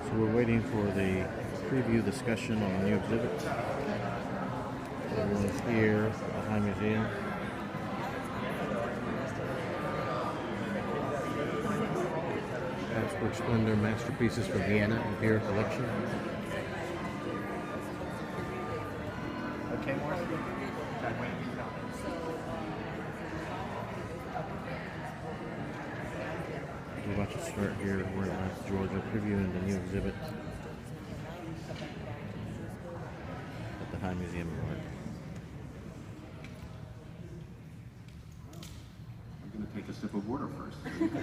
So we're waiting for the preview discussion on the new exhibit. Everyone's here at the High Museum. Habsburg Slendor Masterpieces from Vienna Imperial Collection. Okay, Marcy. We're about to start here. We're in Atlanta, Georgia, previewing the new exhibit at the High Museum of Art. I'm going to take a sip of water first.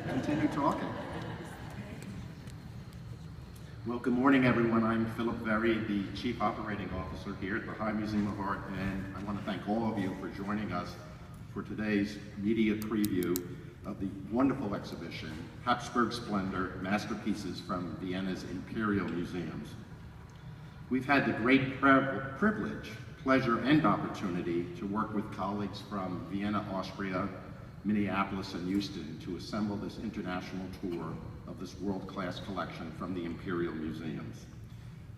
Continue talking. Well, good morning, everyone. I'm Philip Very, the Chief Operating Officer here at the High Museum of Art, and I want to thank all of you for joining us for today's media preview of the wonderful exhibition, Habsburg Slendor, Masterpieces from Vienna's Imperial Museums. We've had the great privilege, pleasure, and opportunity to work with colleagues from Vienna, Austria, Minneapolis, and Houston to assemble this international tour of this world-class collection from the Imperial Museums.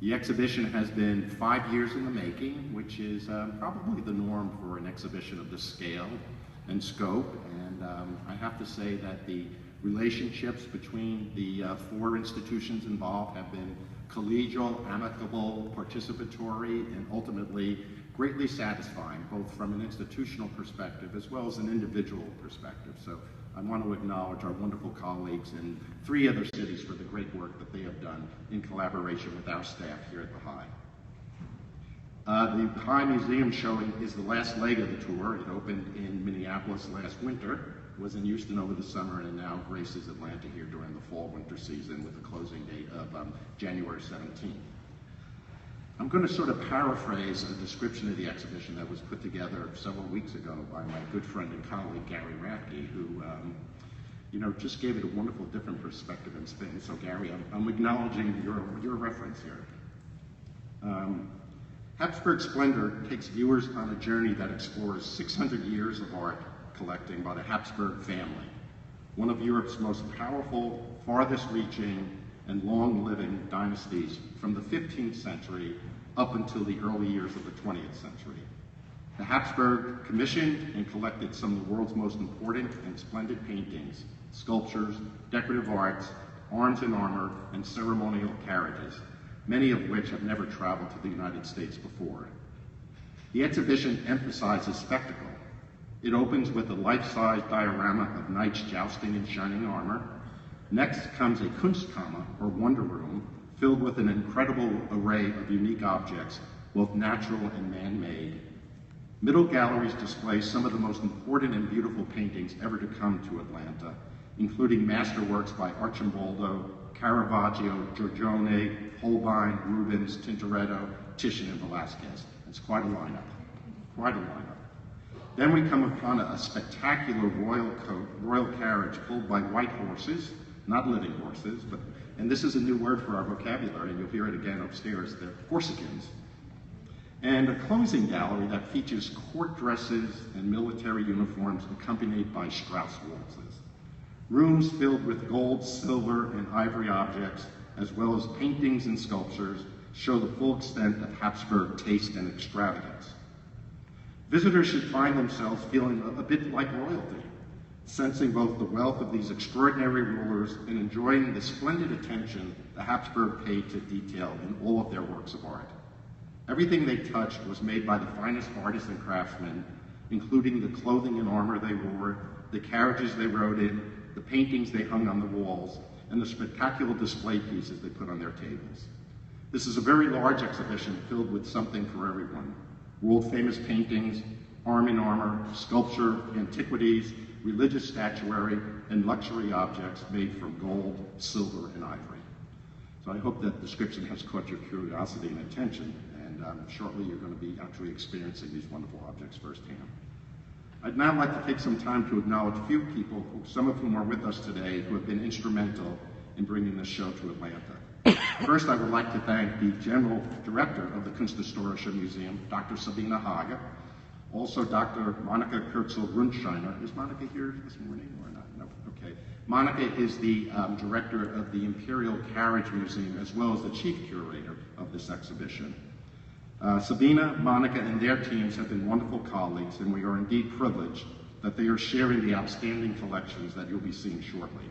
The exhibition has been 5 years in the making, which is probably the norm for an exhibition of this scale and scope, and I have to say that the relationships between the four institutions involved have been collegial, amicable, participatory, and ultimately greatly satisfying, both from an institutional perspective as well as an individual perspective. So I want to acknowledge our wonderful colleagues in 3 other cities for the great work that they have done in collaboration with our staff here at the High. The High Museum showing is the last leg of the tour. It opened in Minneapolis last winter, was in Houston over the summer, and now graces Atlanta here during the fall-winter season with a closing date of January 17th. I'm going to sort of paraphrase a description of the exhibition that was put together several weeks ago by my good friend and colleague Gary Rathke, who just gave it a wonderful different perspective and spin. So Gary, I'm acknowledging your reference here. Habsburg Slendor takes viewers on a journey that explores 600 years of art collecting by the Habsburg family, one of Europe's most powerful, farthest reaching, and long-living dynasties from the 15th century up until the early years of the 20th century. The Habsburg commissioned and collected some of the world's most important and splendid paintings, sculptures, decorative arts, arms and armor, and ceremonial carriages, many of which have never traveled to the United States before. The exhibition emphasizes spectacle. It opens with a life-size diorama of knights jousting in shining armor. Next comes a Kunstkammer, or wonder room, filled with an incredible array of unique objects, both natural and man-made. Middle galleries display some of the most important and beautiful paintings ever to come to Atlanta, including masterworks by Arcimboldo, Caravaggio, Giorgione, Holbein, Rubens, Tintoretto, Titian, and Velázquez. It's quite a lineup, quite a lineup. Then we come upon a spectacular royal carriage pulled by white horses, not living horses, and this is a new word for our vocabulary, and you'll hear it again upstairs, they're Corsicans. And a closing gallery that features court dresses and military uniforms accompanied by Strauss waltzes. Rooms filled with gold, silver, and ivory objects, as well as paintings and sculptures, show the full extent of Habsburg taste and extravagance. Visitors should find themselves feeling a bit like royalty, sensing both the wealth of these extraordinary rulers and enjoying the splendid attention the Habsburg paid to detail in all of their works of art. Everything they touched was made by the finest artists and craftsmen, including the clothing and armor they wore, the carriages they rode in, the paintings they hung on the walls, and the spectacular display pieces they put on their tables. This is a very large exhibition filled with something for everyone. World-famous paintings, arm in armor, sculpture, antiquities, religious statuary, and luxury objects made from gold, silver, and ivory. So I hope that description has caught your curiosity and attention, and shortly you're going to be actually experiencing these wonderful objects firsthand. I'd now like to take some time to acknowledge a few people, some of whom are with us today, who have been instrumental in bringing this show to Atlanta. First, I would like to thank the General Director of the Kunsthistorische Museum, Dr. Sabine Hage, also Dr. Monica Kurzel-Rundscheiner. Is Monica here this morning or not? No, okay. Monica is the director of the Imperial Carriage Museum, as well as the chief curator of this exhibition. Sabina, Monica, and their teams have been wonderful colleagues, and we are indeed privileged that they are sharing the outstanding collections that you'll be seeing shortly.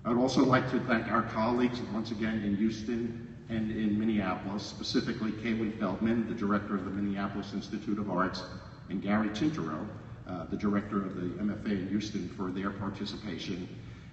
I would also like to thank our colleagues once again in Houston and in Minneapolis, specifically Kaylin Feldman, the director of the Minneapolis Institute of Arts, and Gary Tintero, the director of the MFA in Houston, for their participation.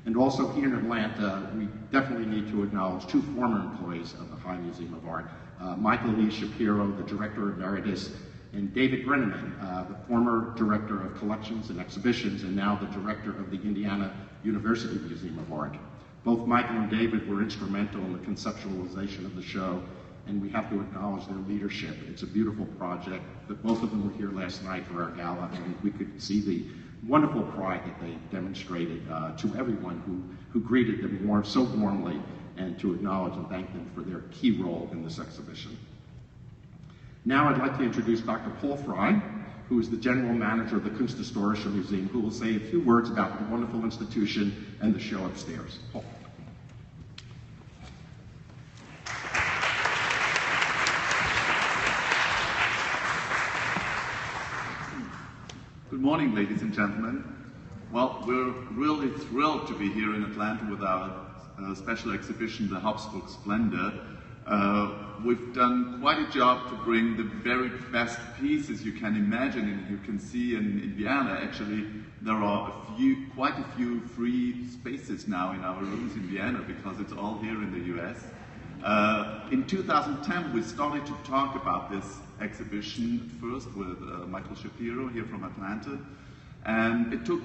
And also here in Atlanta, we definitely need to acknowledge two former employees of the High Museum of Art, Michael Lee Shapiro, the director emeritus, and David Brenneman, the former director of collections and exhibitions, and now the director of the Indiana University Museum of Art. Both Michael and David were instrumental in the conceptualization of the show, and we have to acknowledge their leadership. It's a beautiful project. That both of them were here last night for our gala, and we could see the wonderful pride that they demonstrated to everyone who greeted them so warmly, and to acknowledge and thank them for their key role in this exhibition. Now I'd like to introduce Dr. Paul Fry, who is the general manager of the Kunsthistorische Museum, who will say a few words about the wonderful institution and the show upstairs. Paul. Good morning, ladies and gentlemen. Well, we're really thrilled to be here in Atlanta with our special exhibition, the Habsburg Slendor. We've done quite a job to bring the very best pieces you can imagine, and you can see in Vienna. Actually, there are quite a few free spaces now in our rooms in Vienna because it's all here in the US. In 2010, we started to talk about this exhibition first with Michael Shapiro here from Atlanta, and it took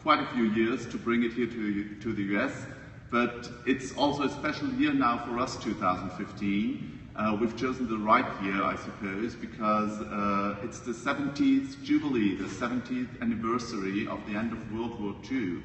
quite a few years to bring it here to the US, but it's also a special year now for us, 2015. We've chosen the right year, I suppose, because it's the 70th Jubilee, the 70th anniversary of the end of World War II.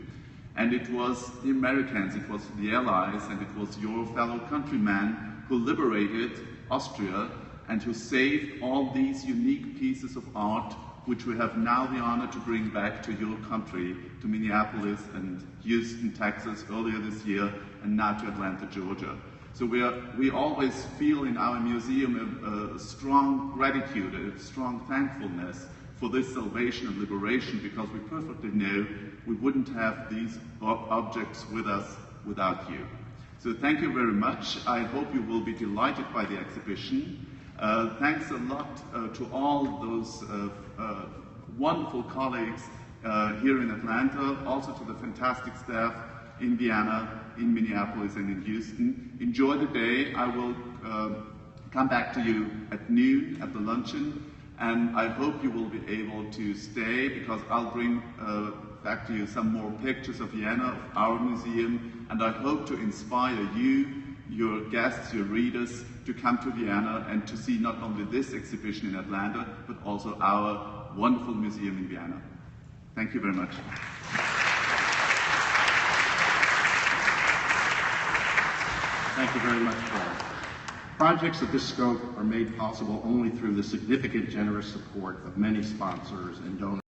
And it was the Americans, it was the Allies, and it was your fellow countrymen who liberated Austria and who saved all these unique pieces of art, which we have now the honor to bring back to your country, to Minneapolis and Houston, Texas earlier this year, and now to Atlanta, Georgia. So we always feel in our museum a strong gratitude, a strong thankfulness for this salvation and liberation, because we perfectly know we wouldn't have these objects with us without you. So thank you very much. I hope you will be delighted by the exhibition. Thanks a lot to all those wonderful colleagues here in Atlanta, also to the fantastic staff in Vienna, in Minneapolis, and in Houston. Enjoy the day. I will come back to you at noon at the luncheon, and I hope you will be able to stay, because I'll bring back to you some more pictures of Vienna, of our museum, and I hope to inspire you, your guests, your readers, to come to Vienna and to see not only this exhibition in Atlanta, but also our wonderful museum in Vienna. Thank you very much. Thank you very much, Paul. Projects of this scope are made possible only through the significant, generous support of many sponsors and donors.